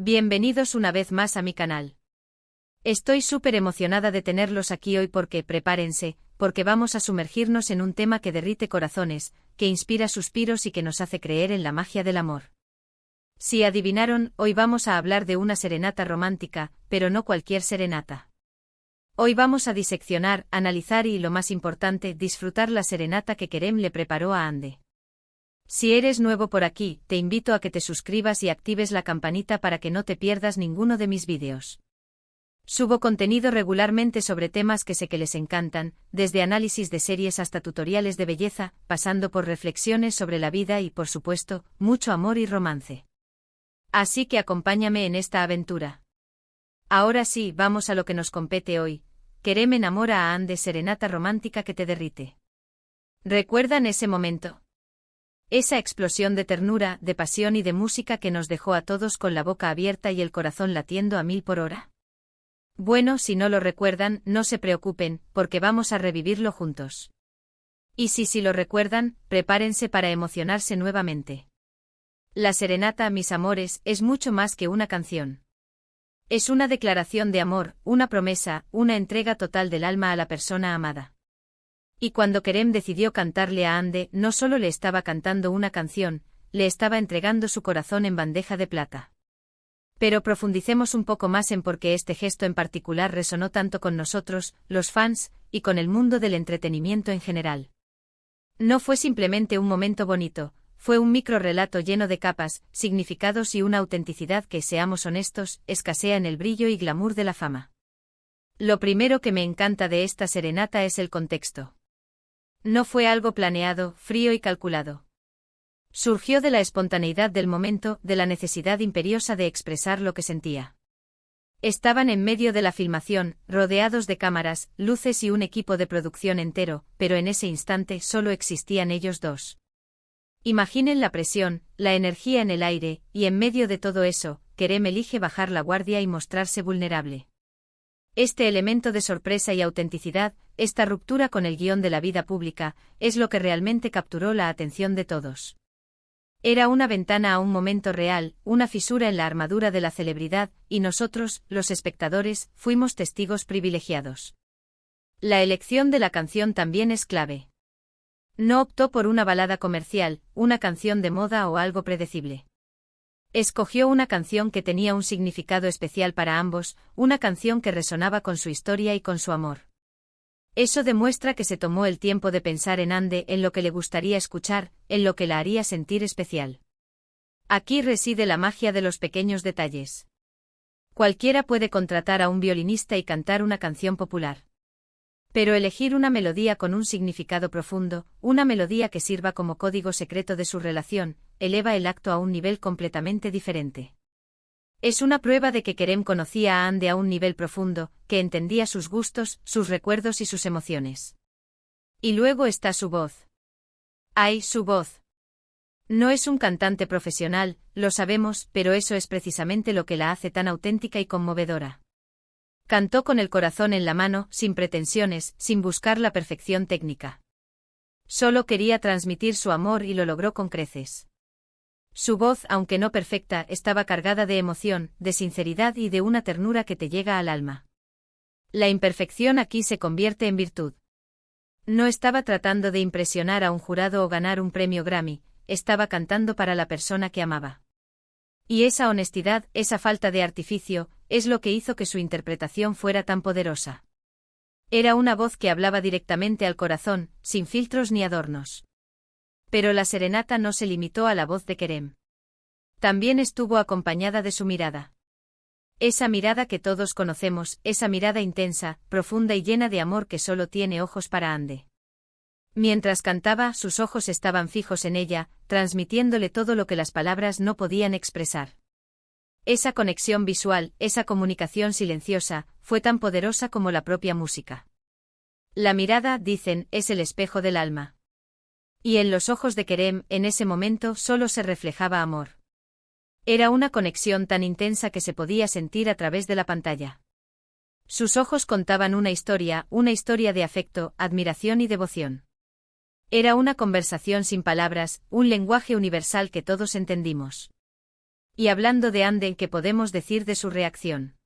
Bienvenidos una vez más a mi canal. Estoy súper emocionada de tenerlos aquí hoy porque, prepárense, porque vamos a sumergirnos en un tema que derrite corazones, que inspira suspiros y que nos hace creer en la magia del amor. Si adivinaron, hoy vamos a hablar de una serenata romántica, pero no cualquier serenata. Hoy vamos a diseccionar, analizar y, lo más importante, disfrutar la serenata que Kerem le preparó a Hande. Si eres nuevo por aquí, te invito a que te suscribas y actives la campanita para que no te pierdas ninguno de mis vídeos. Subo contenido regularmente sobre temas que sé que les encantan, desde análisis de series hasta tutoriales de belleza, pasando por reflexiones sobre la vida y, por supuesto, mucho amor y romance. Así que acompáñame en esta aventura. Ahora sí, vamos a lo que nos compete hoy. Kerem enamora a Hande, serenata romántica que te derrite. ¿Recuerdan ese momento? Esa explosión de ternura, de pasión y de música que nos dejó a todos con la boca abierta y el corazón latiendo a 1000 por hora. Bueno, si no lo recuerdan, no se preocupen, porque vamos a revivirlo juntos. Y si lo recuerdan, prepárense para emocionarse nuevamente. La serenata, mis amores, es mucho más que una canción. Es una declaración de amor, una promesa, una entrega total del alma a la persona amada. Y cuando Kerem decidió cantarle a Hande, no solo le estaba cantando una canción, le estaba entregando su corazón en bandeja de plata. Pero profundicemos un poco más en por qué este gesto en particular resonó tanto con nosotros, los fans, y con el mundo del entretenimiento en general. No fue simplemente un momento bonito, fue un microrrelato lleno de capas, significados y una autenticidad que, seamos honestos, escasea en el brillo y glamour de la fama. Lo primero que me encanta de esta serenata es el contexto. No fue algo planeado, frío y calculado. Surgió de la espontaneidad del momento, de la necesidad imperiosa de expresar lo que sentía. Estaban en medio de la filmación, rodeados de cámaras, luces y un equipo de producción entero, pero en ese instante solo existían ellos dos. Imaginen la presión, la energía en el aire, y en medio de todo eso, Kerem elige bajar la guardia y mostrarse vulnerable. Este elemento de sorpresa y autenticidad, esta ruptura con el guión de la vida pública, es lo que realmente capturó la atención de todos. Era una ventana a un momento real, una fisura en la armadura de la celebridad, y nosotros, los espectadores, fuimos testigos privilegiados. La elección de la canción también es clave. No optó por una balada comercial, una canción de moda o algo predecible. Escogió una canción que tenía un significado especial para ambos, una canción que resonaba con su historia y con su amor. Eso demuestra que se tomó el tiempo de pensar en Hande, en lo que le gustaría escuchar, en lo que la haría sentir especial. Aquí reside la magia de los pequeños detalles. Cualquiera puede contratar a un violinista y cantar una canción popular. Pero elegir una melodía con un significado profundo, una melodía que sirva como código secreto de su relación, eleva el acto a un nivel completamente diferente. Es una prueba de que Kerem conocía a Hande a un nivel profundo, que entendía sus gustos, sus recuerdos y sus emociones. Y luego está su voz. ¡Ay, su voz! No es un cantante profesional, lo sabemos, pero eso es precisamente lo que la hace tan auténtica y conmovedora. Cantó con el corazón en la mano, sin pretensiones, sin buscar la perfección técnica. Solo quería transmitir su amor y lo logró con creces. Su voz, aunque no perfecta, estaba cargada de emoción, de sinceridad y de una ternura que te llega al alma. La imperfección aquí se convierte en virtud. No estaba tratando de impresionar a un jurado o ganar un premio Grammy, estaba cantando para la persona que amaba. Y esa honestidad, esa falta de artificio, es lo que hizo que su interpretación fuera tan poderosa. Era una voz que hablaba directamente al corazón, sin filtros ni adornos. Pero la serenata no se limitó a la voz de Kerem. También estuvo acompañada de su mirada. Esa mirada que todos conocemos, esa mirada intensa, profunda y llena de amor que solo tiene ojos para Hande. Mientras cantaba, sus ojos estaban fijos en ella, transmitiéndole todo lo que las palabras no podían expresar. Esa conexión visual, esa comunicación silenciosa, fue tan poderosa como la propia música. La mirada, dicen, es el espejo del alma. Y en los ojos de Kerem, en ese momento, solo se reflejaba amor. Era una conexión tan intensa que se podía sentir a través de la pantalla. Sus ojos contaban una historia de afecto, admiración y devoción. Era una conversación sin palabras, un lenguaje universal que todos entendimos. Y hablando de Ande, ¿qué podemos decir de su reacción?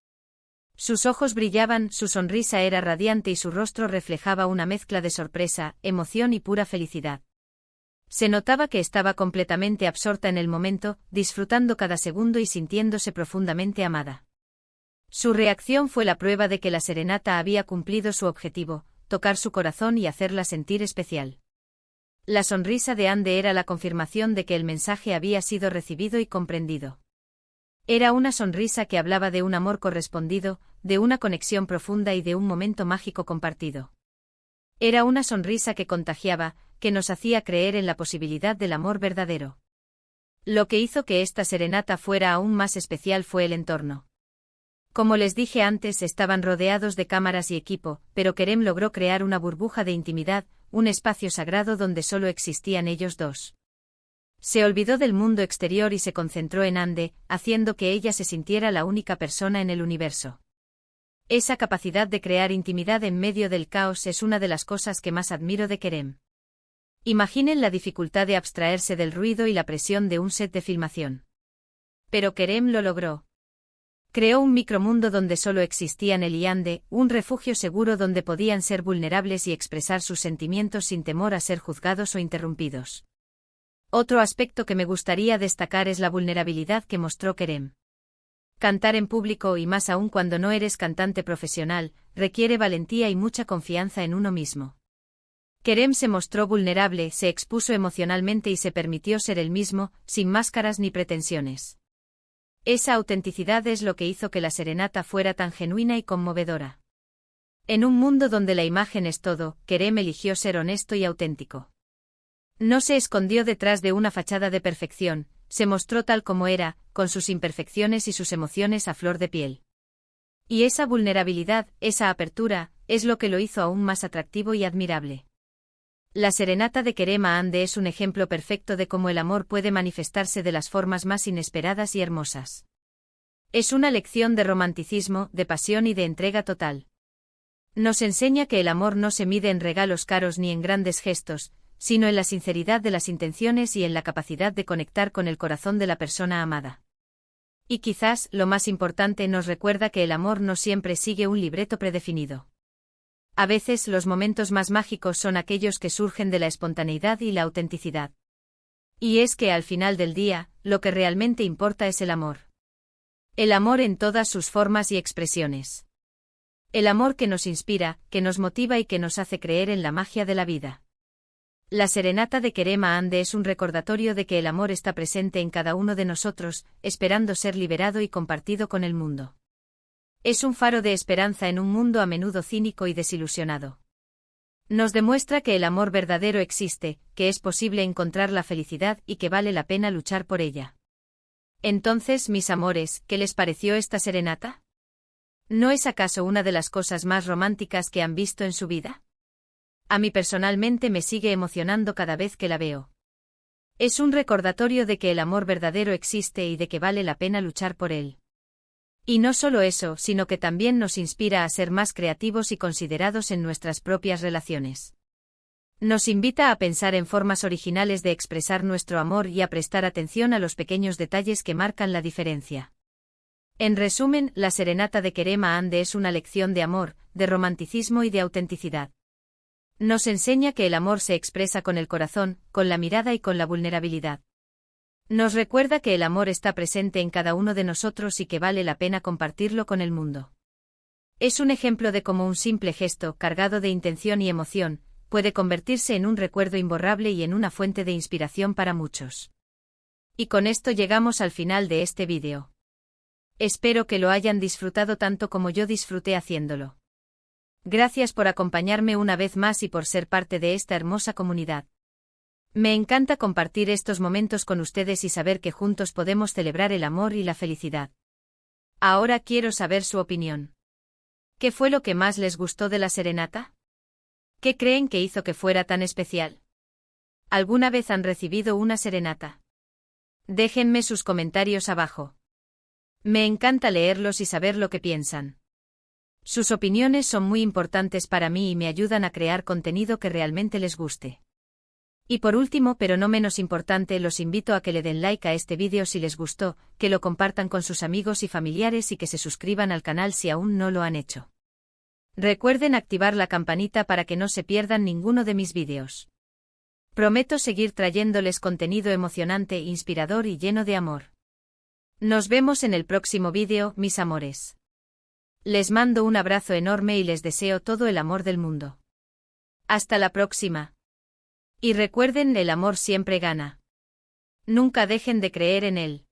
Sus ojos brillaban, su sonrisa era radiante y su rostro reflejaba una mezcla de sorpresa, emoción y pura felicidad. Se notaba que estaba completamente absorta en el momento, disfrutando cada segundo y sintiéndose profundamente amada. Su reacción fue la prueba de que la serenata había cumplido su objetivo, tocar su corazón y hacerla sentir especial. La sonrisa de Ande era la confirmación de que el mensaje había sido recibido y comprendido. Era una sonrisa que hablaba de un amor correspondido, de una conexión profunda y de un momento mágico compartido. Era una sonrisa que contagiaba, que nos hacía creer en la posibilidad del amor verdadero. Lo que hizo que esta serenata fuera aún más especial fue el entorno. Como les dije antes, estaban rodeados de cámaras y equipo, pero Kerem logró crear una burbuja de intimidad, un espacio sagrado donde solo existían ellos dos. Se olvidó del mundo exterior y se concentró en Ande, haciendo que ella se sintiera la única persona en el universo. Esa capacidad de crear intimidad en medio del caos es una de las cosas que más admiro de Kerem. Imaginen la dificultad de abstraerse del ruido y la presión de un set de filmación. Pero Kerem lo logró. Creó un micromundo donde solo existían él y Ande, un refugio seguro donde podían ser vulnerables y expresar sus sentimientos sin temor a ser juzgados o interrumpidos. Otro aspecto que me gustaría destacar es la vulnerabilidad que mostró Kerem. Cantar en público y más aún cuando no eres cantante profesional, requiere valentía y mucha confianza en uno mismo. Kerem se mostró vulnerable, se expuso emocionalmente y se permitió ser él mismo, sin máscaras ni pretensiones. Esa autenticidad es lo que hizo que la serenata fuera tan genuina y conmovedora. En un mundo donde la imagen es todo, Kerem eligió ser honesto y auténtico. No se escondió detrás de una fachada de perfección, se mostró tal como era, con sus imperfecciones y sus emociones a flor de piel. Y esa vulnerabilidad, esa apertura, es lo que lo hizo aún más atractivo y admirable. La serenata de Kerem a Ande es un ejemplo perfecto de cómo el amor puede manifestarse de las formas más inesperadas y hermosas. Es una lección de romanticismo, de pasión y de entrega total. Nos enseña que el amor no se mide en regalos caros ni en grandes gestos, sino en la sinceridad de las intenciones y en la capacidad de conectar con el corazón de la persona amada. Y quizás, lo más importante, nos recuerda que el amor no siempre sigue un libreto predefinido. A veces los momentos más mágicos son aquellos que surgen de la espontaneidad y la autenticidad. Y es que al final del día, lo que realmente importa es el amor. El amor en todas sus formas y expresiones. El amor que nos inspira, que nos motiva y que nos hace creer en la magia de la vida. La serenata de Kerem a Ande es un recordatorio de que el amor está presente en cada uno de nosotros, esperando ser liberado y compartido con el mundo. Es un faro de esperanza en un mundo a menudo cínico y desilusionado. Nos demuestra que el amor verdadero existe, que es posible encontrar la felicidad y que vale la pena luchar por ella. Entonces, mis amores, ¿qué les pareció esta serenata? ¿No es acaso una de las cosas más románticas que han visto en su vida? A mí personalmente me sigue emocionando cada vez que la veo. Es un recordatorio de que el amor verdadero existe y de que vale la pena luchar por él. Y no solo eso, sino que también nos inspira a ser más creativos y considerados en nuestras propias relaciones. Nos invita a pensar en formas originales de expresar nuestro amor y a prestar atención a los pequeños detalles que marcan la diferencia. En resumen, la serenata de Kerem a Ande es una lección de amor, de romanticismo y de autenticidad. Nos enseña que el amor se expresa con el corazón, con la mirada y con la vulnerabilidad. Nos recuerda que el amor está presente en cada uno de nosotros y que vale la pena compartirlo con el mundo. Es un ejemplo de cómo un simple gesto, cargado de intención y emoción, puede convertirse en un recuerdo imborrable y en una fuente de inspiración para muchos. Y con esto llegamos al final de este vídeo. Espero que lo hayan disfrutado tanto como yo disfruté haciéndolo. Gracias por acompañarme una vez más y por ser parte de esta hermosa comunidad. Me encanta compartir estos momentos con ustedes y saber que juntos podemos celebrar el amor y la felicidad. Ahora quiero saber su opinión. ¿Qué fue lo que más les gustó de la serenata? ¿Qué creen que hizo que fuera tan especial? ¿Alguna vez han recibido una serenata? Déjenme sus comentarios abajo. Me encanta leerlos y saber lo que piensan. Sus opiniones son muy importantes para mí y me ayudan a crear contenido que realmente les guste. Y por último, pero no menos importante, los invito a que le den like a este vídeo si les gustó, que lo compartan con sus amigos y familiares y que se suscriban al canal si aún no lo han hecho. Recuerden activar la campanita para que no se pierdan ninguno de mis vídeos. Prometo seguir trayéndoles contenido emocionante, inspirador y lleno de amor. Nos vemos en el próximo vídeo, mis amores. Les mando un abrazo enorme y les deseo todo el amor del mundo. Hasta la próxima. Y recuerden, el amor siempre gana. Nunca dejen de creer en él.